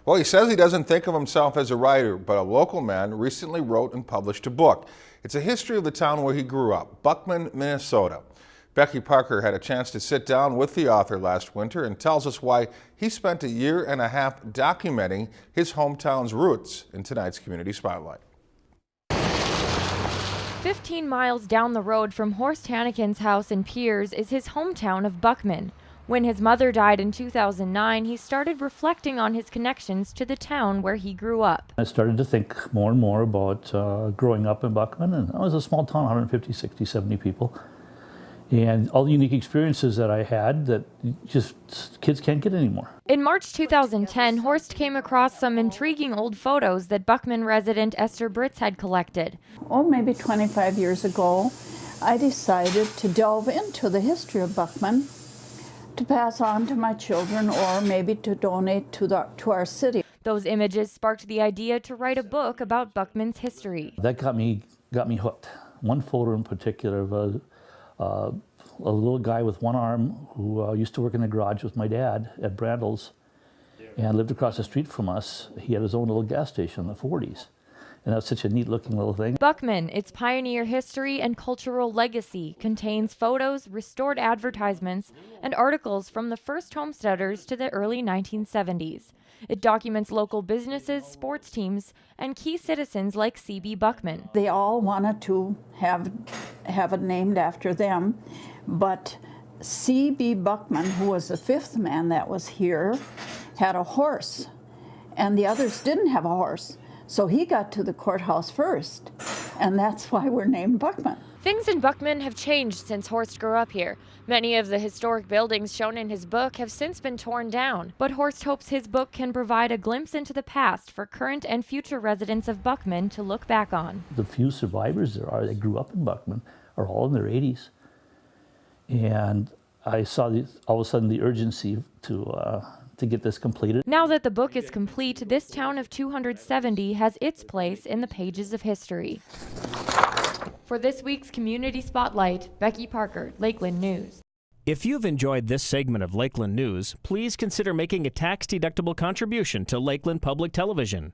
Well, he says he doesn't think of himself as a writer, but a local man recently wrote and published a book. It's a history of the town where he grew up, Buckman, Minnesota. Becky Parker had a chance to sit down with the author last winter and tells us why he spent a year and a half documenting his hometown's roots in tonight's Community Spotlight. 15 miles down the road from Horst Hanneken's house in Piers is his hometown of Buckman. When his mother died in 2009, he started reflecting on his connections to the town where he grew up. I started to think more and more about growing up in Buckman, and it was a small town, 150, 60, 70 people. And all the unique experiences that I had that just kids can't get anymore. In March 2010, Horst came across some intriguing old photos that Buckman resident Esther Britz had collected. Maybe 25 years ago, I decided to delve into the history of Buckman to pass on to my children or maybe to donate to our city. Those images sparked the idea to write a book about Buckman's history. That got me hooked. One photo in particular of a little guy with one arm who used to work in the garage with my dad at Brandl's and lived across the street from us. He had his own little gas station in the 40s. And that's such a neat looking little thing. Buckman, its pioneer history and cultural legacy, contains photos, restored advertisements, and articles from the first homesteaders to the early 1970s. It documents local businesses, sports teams, and key citizens like C.B. Buckman. They all wanted to have it named after them, but C.B. Buckman, who was the fifth man that was here, had a horse, and the others didn't have a horse. So he got to the courthouse first, and that's why we're named Buckman. Things in Buckman have changed since Horst grew up here. Many of the historic buildings shown in his book have since been torn down, but Horst hopes his book can provide a glimpse into the past for current and future residents of Buckman to look back on. The few survivors there are that grew up in Buckman are all in their 80s. And I saw all of a sudden the urgency to get this completed. Now that the book is complete, this town of 270 has its place in the pages of history. For this week's Community Spotlight, Becky Parker, Lakeland News. If you've enjoyed this segment of Lakeland News, please consider making a tax-deductible contribution to Lakeland Public Television.